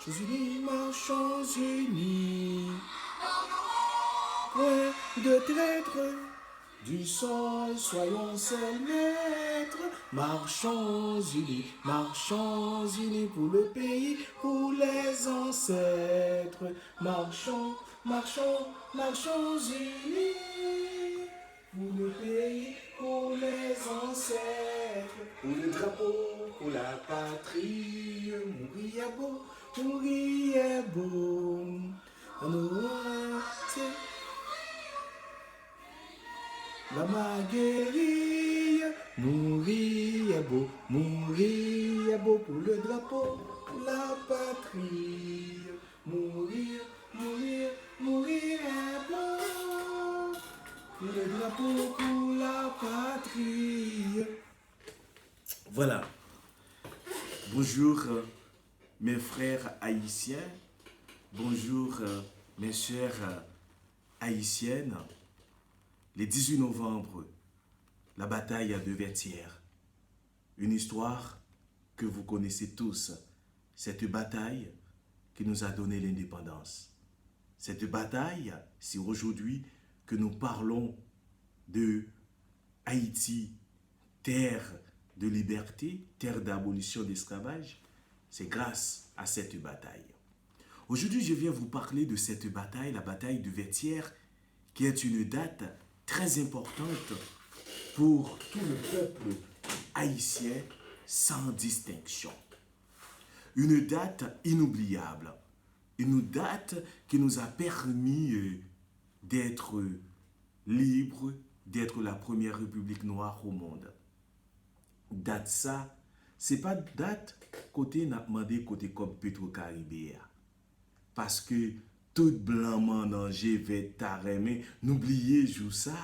unis, marchons unis. Point de traître, du sol, soyons seuls maîtres. Marchons unis pour le pays, pour les ancêtres. Marchons, marchons, marchons unis. Pour le pays, pour les ancêtres. Pour le drapeau, pour la patrie. Mourir est beau, mourir est beau. La Marguerite, mourir est beau pour le drapeau, pour la patrie. Mourir, mourir, mourir est beau pour le drapeau, pour la patrie. Voilà. Bonjour mes frères haïtiens, bonjour mes sœurs haïtiennes. Le 18 novembre, la bataille de Vertières. Une histoire que vous connaissez tous. Cette bataille qui nous a donné l'indépendance. Cette bataille, c'est aujourd'hui que nous parlons de Haïti, terre de liberté, terre d'abolition d'esclavage. C'est grâce à cette bataille. Aujourd'hui, je viens vous parler de cette bataille, la bataille de Vertières, qui est une date très importante pour tout le peuple haïtien sans distinction. Une date inoubliable, une date qui nous a permis d'être libres, d'être la première république noire au monde. Date ça, c'est pas date côté n'a demandé côté comme Petro-Caribéa. Parce que tout blanc manger vet taremé, n'oubliez jou ça.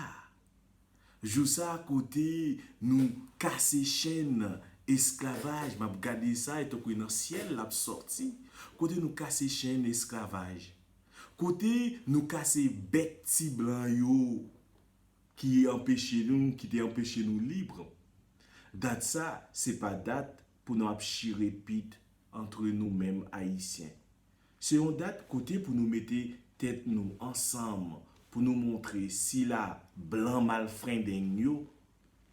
Jou ça à côté nous casser chaîne esclavage, m'a regardé ça et tout dans ciel l'a sorti. Côté nous casser chaîne esclavage. Côté nous casser bête ti blanc yo qui empêché nous qui t'est empêché nous libres. Date ça, c'est pas date pour nous chirer pit entre nous-mêmes haïtiens. C'est une date côté pour nous mettre tête nous ensemble, pour nous montrer si la blanc mal yo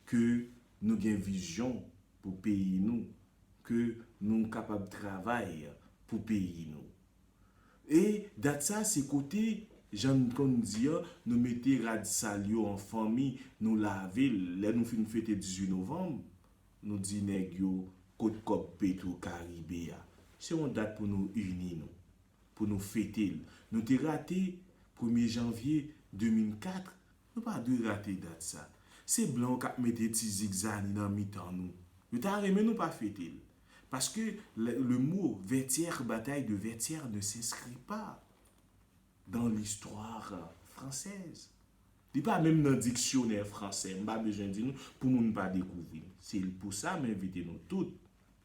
que nous avons vision pour pays nous, que nous sommes capables de travailler pour pays nous. Et date ça, c'est côté, j'en dit, nous mettons Radsalio en famille, nous laver, là nous finissons fêter 18 novembre, nous disons nègyo côte cop Petro-Caribéa. C'est une date pour nous unir nous. Pour nous fêter. Nous avons raté 1er janvier 2004. Nous pas de rater date ça. C'est blanc qui met des petits zigzags dans mi-temps nous. Nous t'arrêtons nous pas fêter. Parce que le mot Vertières, bataille de Vertières ne s'inscrit pas dans l'histoire française. Il n'est pas même dans le dictionnaire français. Je n'ai pas besoin de dire pour nous ne pas découvrir. C'est pour ça que j'invite nous toutes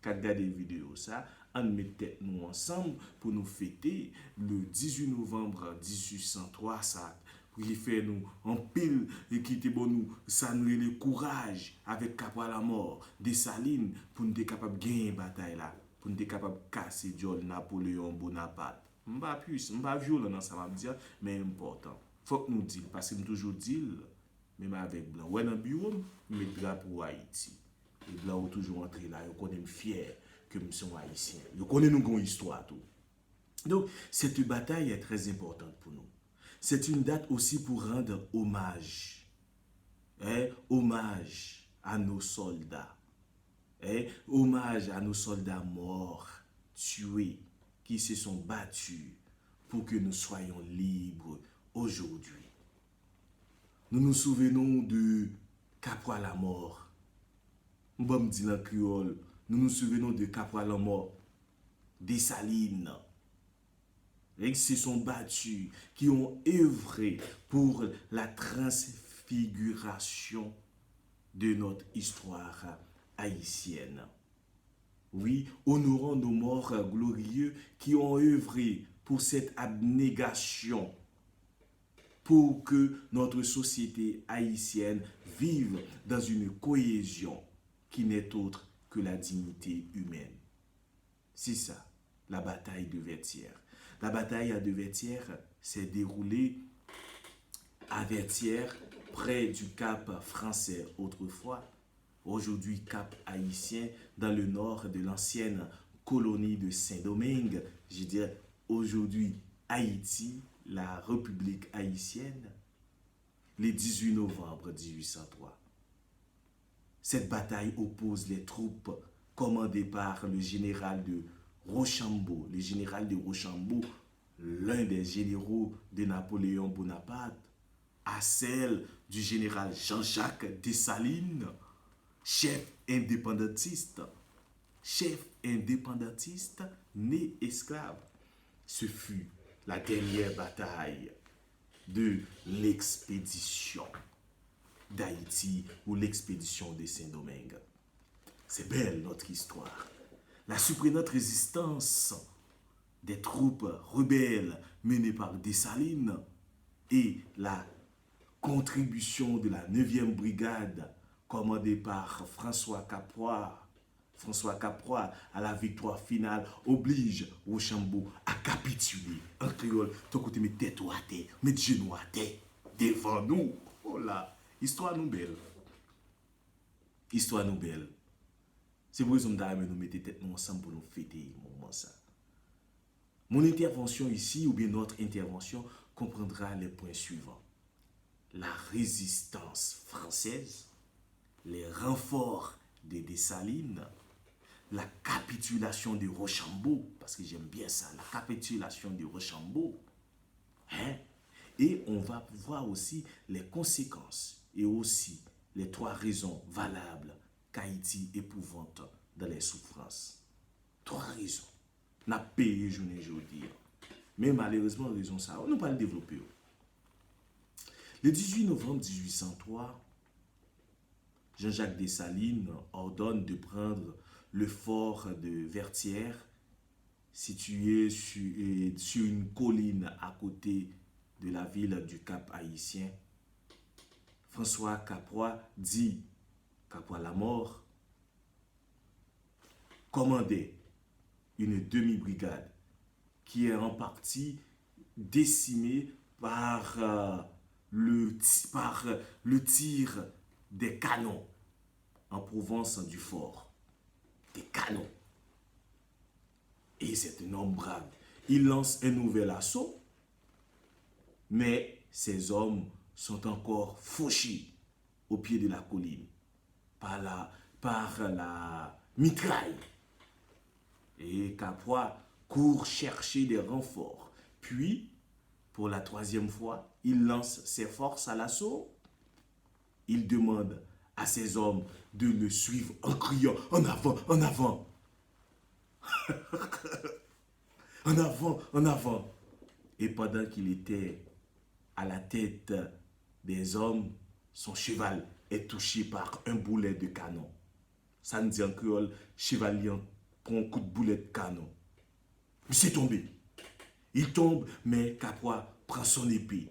à regarder des vidéos ça. On met tête nous ensemble pour nous fêter le 18 novembre 1803 ça qui fait nous en pile et qui était bon nous ça nous le courage avec Capra la mort Dessalines pour nous être capable de gagner bataille là pour nous être capable de casser John Napoléon Bonaparte. M'pas plus, m'pas violent dans ça m'a dire mais important. Faut que nous disions parce que nous toujours dit même avec blanc. Ouais dans bureau met drapeau Haïti. Les blancs ont toujours entré là, ils connaissent fier que nous sommes haïtiens. Nous connaissons nos histoire tout. Donc, cette bataille est très importante pour nous. C'est une date aussi pour rendre hommage. Hommage à nos soldats. Hommage à nos soldats morts, tués, qui se sont battus pour que nous soyons libres aujourd'hui. Nous nous souvenons de Capra la mort. Nous dit en créole. Nous nous souvenons de Capra la mort, Dessalines, qui se sont battus, qui ont œuvré pour la transfiguration de notre histoire haïtienne. Oui, honorons nos morts glorieux qui ont œuvré pour cette abnégation, pour que notre société haïtienne vive dans une cohésion qui n'est autre que la dignité humaine. C'est ça. la bataille de Vertières. La bataille de Vertières s'est déroulée à Vertières, près du Cap français autrefois, aujourd'hui Cap haïtien, dans le nord de l'ancienne colonie de Saint-Domingue, je dirais aujourd'hui Haïti, la République haïtienne, le 18 novembre 1803. Cette bataille oppose les troupes commandées par le général de Rochambeau, le général de Rochambeau, l'un des généraux de Napoléon Bonaparte, à celle du général Jean-Jacques Dessalines, chef indépendantiste né esclave. Ce fut la dernière bataille de l'expédition d'Haïti ou l'expédition de Saint-Domingue. C'est belle notre histoire. La surprenante résistance des troupes rebelles menées par Dessalines et la contribution de la 9e brigade commandée par François Caproy à la victoire finale oblige Rochambeau à capituler. En créole, ton côté met tête à terre, met genoux à terre devant nous. Oh là, histoire nous belle. Histoire nous belle. C'est pour ça que nous mettons tête nous ensemble pour nous fêter moment ça. Mon intervention ici, ou bien notre intervention, comprendra les points suivants. La résistance française, les renforts de Dessalines, la capitulation de Rochambeau, parce que j'aime bien ça, la capitulation de Rochambeau. Hein? Et on va voir aussi les conséquences et aussi les 3 raisons valables qu'Haïti épouvante dans les souffrances. 3 raisons. N'a payé journée aujourd'hui. Mais malheureusement, raison ça, on ne peut pas le développer. Le 18 novembre 1803, Jean-Jacques Dessalines ordonne de prendre le fort de Vertières, situé sur une colline à côté de la ville du Cap haïtien. François Caproy dit Caproy la mort, commandait une demi-brigade qui est en partie décimée par le tir des canons en provenance du fort. Des canons. Et c'est un homme brave. Il lance un nouvel assaut, mais ces hommes sont encore fauchés au pied de la colline par la mitraille. Et Caproy court chercher des renforts. Puis, pour la 3e fois, il lance ses forces à l'assaut. Il demande à ses hommes de le suivre en criant « En avant, en avant !» En avant, en avant. Et pendant qu'il était à la tête des hommes, son cheval est touché par un boulet de canon. Ça nous dit en créole, chevalier prend un coup de boulet de canon. Il s'est tombé. Il tombe, mais Caproy prend son épée,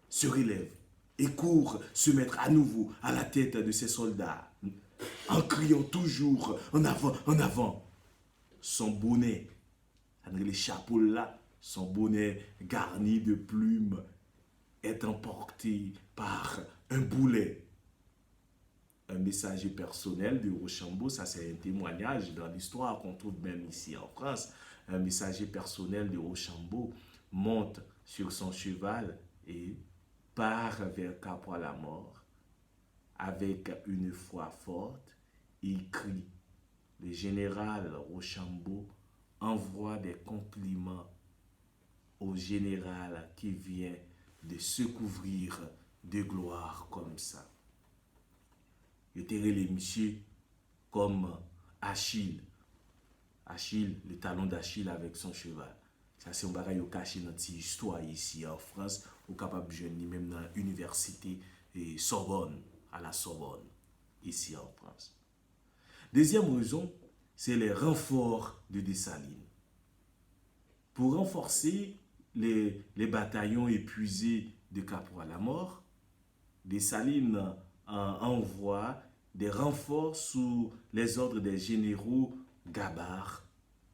se relève et court se mettre à nouveau à la tête de ses soldats, en criant toujours en avant, en avant. Son bonnet, les chapeaux là, son bonnet garni de plumes est emporté par un boulet. Un messager personnel de Rochambeau, ça c'est un témoignage dans l'histoire qu'on trouve même ici en France. Un messager personnel de Rochambeau monte sur son cheval et part vers Caproy la mort. Avec une foi forte, il crie. Le général Rochambeau envoie des compliments au général qui vient de se couvrir de gloire comme ça. Il était les messieurs comme Achille. Achille, le talon d'Achille avec son cheval. Ça, c'est un bagage caché dans notre histoire ici en France, ou capable de jeune, même dans l'université Sorbonne, à la Sorbonne, ici en France. Deuxième raison, c'est les renforts de Dessalines. Pour renforcer les bataillons épuisés de Caproy la mort, Dessalines envoie des renforts sous les ordres des généraux Gabart,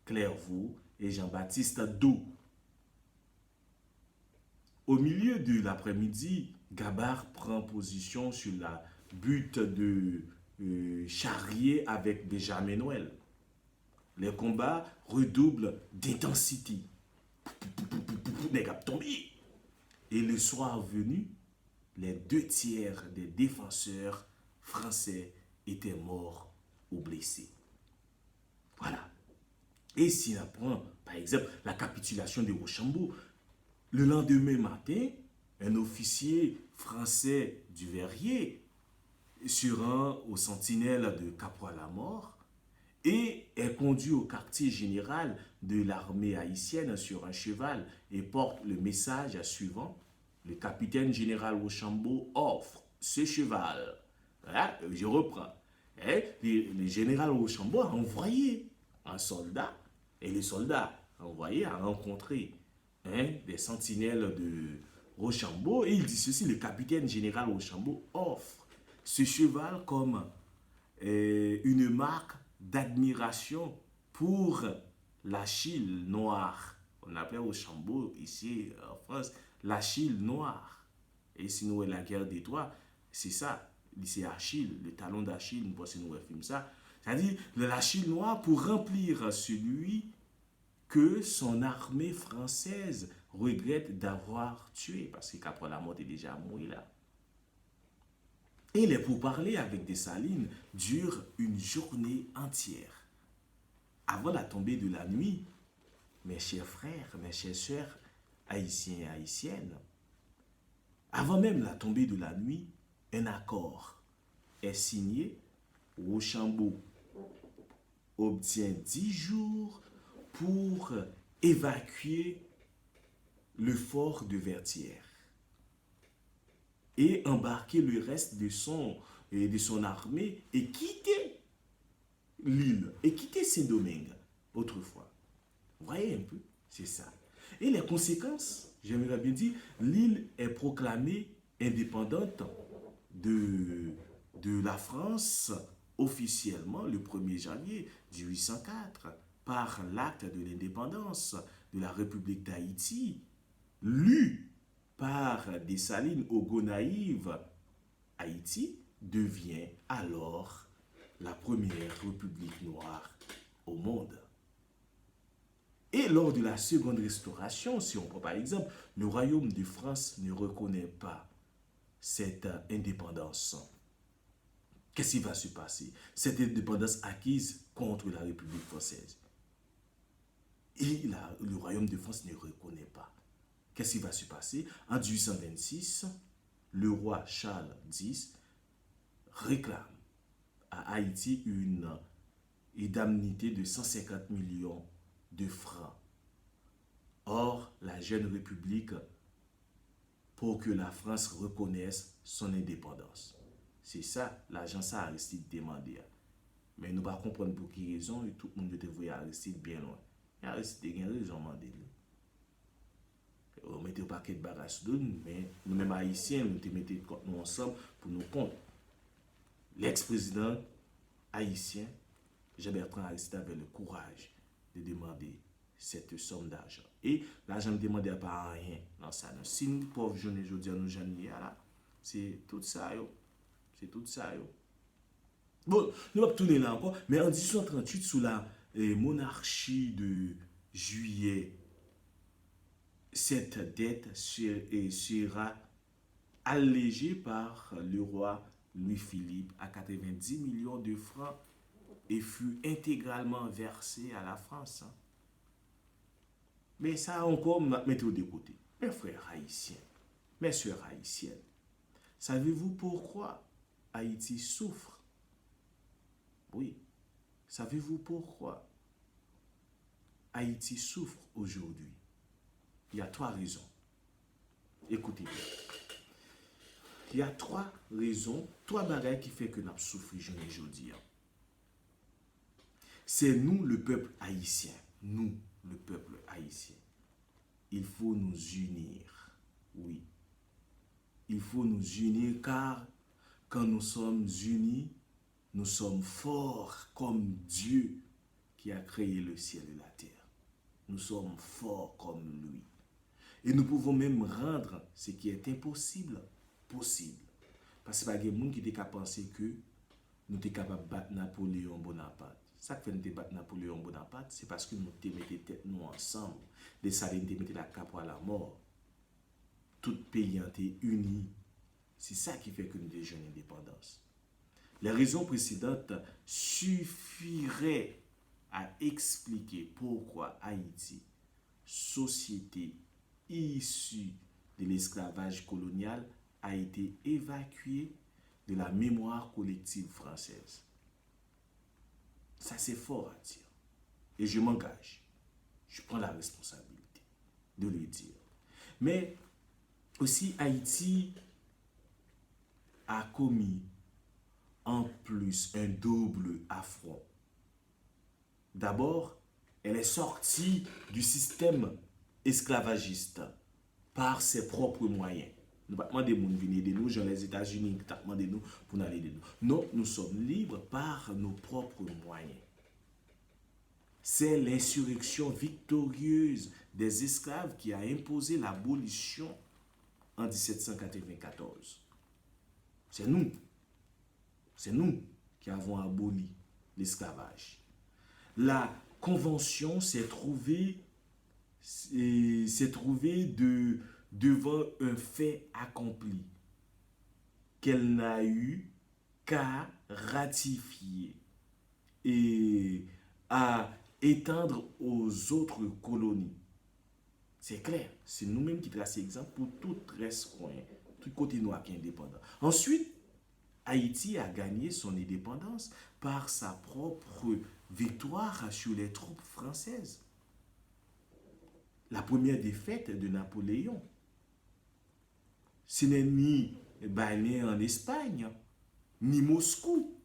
Clairvaux et Jean-Baptiste Dou. Au milieu de l'après-midi, Gabard prend position sur la butte de Charrier avec Benjamin Noël. Les combats redoublent d'intensité. Et le soir venu, les 2 tiers des défenseurs français étaient morts ou blessés. Voilà. Et si on prend, par exemple, la capitulation de Rochambeau, le lendemain matin, un officier français du Verrier se rend aux sentinelles de Capois-la-Mort et est conduit au quartier général de l'armée haïtienne sur un cheval et porte le message suivant. Le capitaine général Rochambeau offre ce cheval. Voilà, je reprends. Le général Rochambeau a envoyé un soldat et le soldat envoyé a rencontré des sentinelles de Rochambeau et il dit ceci, le capitaine général Rochambeau offre ce cheval comme une marque d'admiration pour l'Achille noire. On appelle Rochambeau ici en France l'Achille noire. Et sinon la guerre des Trois, c'est ça, c'est Achille, le talon d'Achille, nous pensons nous film ça. C'est-à-dire l'Achille noire pour remplir celui que son armée française regrette d'avoir tué, parce qu'après la mort est déjà mort là. Et les pourparlers avec Dessalines durent une journée entière. Avant la tombée de la nuit, mes chers frères, mes chères sœurs, haïtiens et haïtiennes, avant même la tombée de la nuit, un accord est signé. Rochambeau obtient 10 jours pour évacuer le fort de Vertières et embarquer le reste de son armée et quitter l'île, et quitter Saint-Domingue autrefois. Vous voyez un peu, c'est ça. Et les conséquences, j'aimerais bien dire, l'île est proclamée indépendante de la France officiellement le 1er janvier 1804 par l'acte de l'indépendance de la République d'Haïti, lu par Dessalines au Gonaïve. Haïti devient alors la première république noire au monde. Et lors de la seconde restauration, si on prend par exemple, le royaume de France ne reconnaît pas cette indépendance. Qu'est-ce qui va se passer? Cette indépendance acquise contre la République française. Et le royaume de France ne reconnaît pas. Qu'est-ce qui va se passer? En 1826, le roi Charles X réclame à Haïti une indemnité de 150 millions de francs. Or, la jeune République, pour que la France reconnaisse son indépendance. C'est ça, l'agence Aristide demandé. Mais nous ne pouvons pas comprendre pour quelle raison et tout le monde devrait Aristide bien loin. Et Aristide a raison, demandé. On mettait au paquet de bagages de nous, mais nous-mêmes haïtiens, nous te mettons nous ensemble pour nous compter. L'ex-président haïtien, Jean-Bertrand Aristide, avait le courage de demander cette somme d'argent. Et l'argent ne demandait pas rien dans ça. Si nous, pauvres jeunes, je dis à nos jeunes, c'est tout ça. C'est tout ça. Bon, nous ne pouvons pas tourner là encore, mais en 1838, sous la monarchie de Juillet, cette dette sera allégée par le roi Louis-Philippe à 90 millions de francs et fut intégralement versée à la France. Mais ça encore, mettez de côté. Mes frères haïtiens, mes soeurs haïtiennes, savez-vous pourquoi Haïti souffre? Oui. Savez-vous pourquoi Haïti souffre aujourd'hui? Il y a 3 raisons. Écoutez bien. Il y a 3 raisons, 3 bagages qui font que nous souffrons aujourd'hui. C'est nous, le peuple haïtien. Nous, le peuple haïtien. Il faut nous unir. Oui. Il faut nous unir car quand nous sommes unis, nous sommes forts comme Dieu qui a créé le ciel et la terre. Nous sommes forts comme lui. Et nous pouvons même rendre ce qui est impossible possible. Parce que pas de monde qui était capable de penser que nous sommes capables de battre Napoléon Bonaparte. Ça que fait nous battre Napoléon Bonaparte, c'est parce que nous mettons tête nous ensemble. Les salines nous mettons la cape à la mort. Tout pays ont été unis. C'est ça qui fait que nous avons une indépendance. Les raisons précédentes suffiraient à expliquer pourquoi Haïti, société issue de l'esclavage colonial, a été évacuée de la mémoire collective française. Ça, c'est fort à dire. Et je m'engage. Je prends la responsabilité de le dire. Mais aussi, Haïti a commis en plus un double affront. D'abord, elle est sortie du système esclavagiste par ses propres moyens. Nous ne pouvons pas demander de venir aider nous, genre les États-Unis qui demandé nous pour aller aider nous. Non, nous sommes libres par nos propres moyens. C'est l'insurrection victorieuse des esclaves qui a imposé l'abolition en 1794. C'est nous qui avons aboli l'esclavage. La convention s'est trouvée devant un fait accompli qu'elle n'a eu qu'à ratifier et à étendre aux autres colonies. C'est clair, c'est nous-mêmes qui traçons l'exemple pour tout reste coin, tout côté noir qui est indépendant. Ensuite, Haïti a gagné son indépendance par sa propre victoire sur les troupes françaises. La première défaite de Napoléon, ce n'est ni Bailey en Espagne, ni Moscou,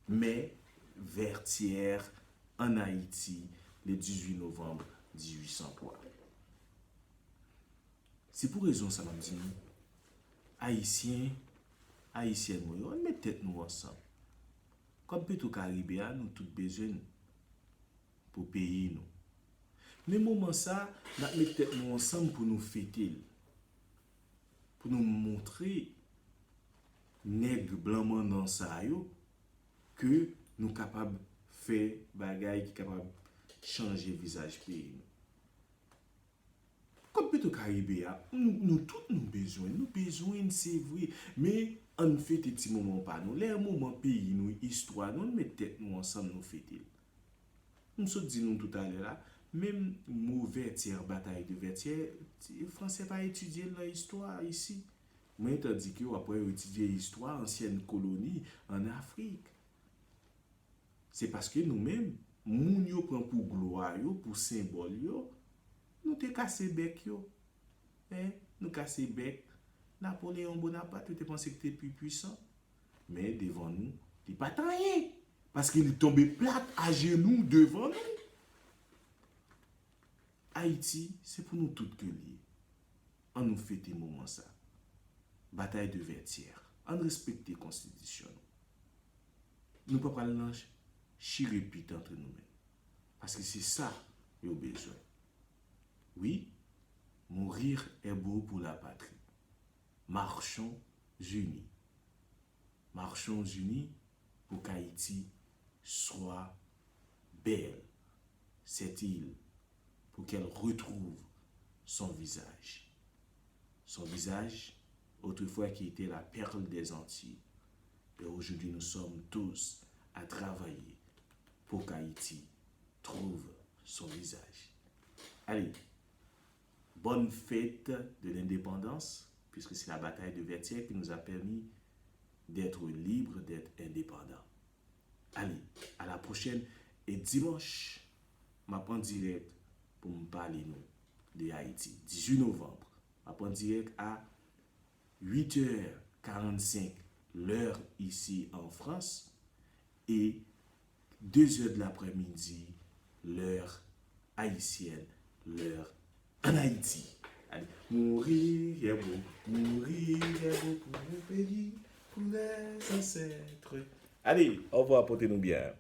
mais Vertières en Haïti le 18 novembre 1803. C'est pour raison ça m'a dit, Haïtiens, Haïtiennes, on met tête nous ensemble. Comme Petro Caribéa, nous tous besoin pour payer nous. Mais moment ça, nous mettons tête nous ensemble pour nous fêter, pour nous montrer nègre blanc dans ça que nous capables de faire bagaille qui capable changer visage pays. Comme Petro Caribéa, nous tous nous besoin c'est vrai, mais on fait des petits moments pas nous, les moments pays nous histoire nous mettons tête nous ensemble nous fêter. Nous se dit nous tout à l'heure là, même mauvais tiers bataille de Vertières, les Français pas étudier l'histoire ici. Mais tandis que après étudier l'histoire ancienne colonie en Afrique. C'est parce que nous-mêmes, moun yo prend pour gloire yo, pour symbole yo, nous te cassé bec yo. Nous cassé bec. Napoléon Bonaparte, tu pensé que tu es plus puissant. Mais devant nous, il pas rien. Parce qu'il est tombé plat à genoux devant nous. Haïti, c'est pour nous toutes que lié. On nous fait des moments ça. Bataille de Vertières. On respecte la constitution. Nous ne pouvons pas le chirépite entre nous-mêmes. Parce que c'est ça qu'il y a besoin. Oui, mourir est beau pour la patrie. Marchons unis. Marchons unis pour qu'Haïti soit belle. Cette île, pour qu'elle retrouve son visage. Son visage, autrefois qui était la perle des Antilles. Et aujourd'hui, nous sommes tous à travailler pour qu'Haïti trouve son visage. Allez, bonne fête de l'indépendance, puisque c'est la bataille de Vertières qui nous a permis d'être libres, d'être indépendants. Allez, à la prochaine. Et dimanche, je prends direct pour me parler de Haïti. 18 novembre, je prends direct à 8h45, l'heure ici en France, et 2h de l'après-midi, l'heure haïtienne, l'heure en Haïti. Allez, Mourir est beau pour le pays, pour les ancêtres. allez, au revoir, portez-nous bien.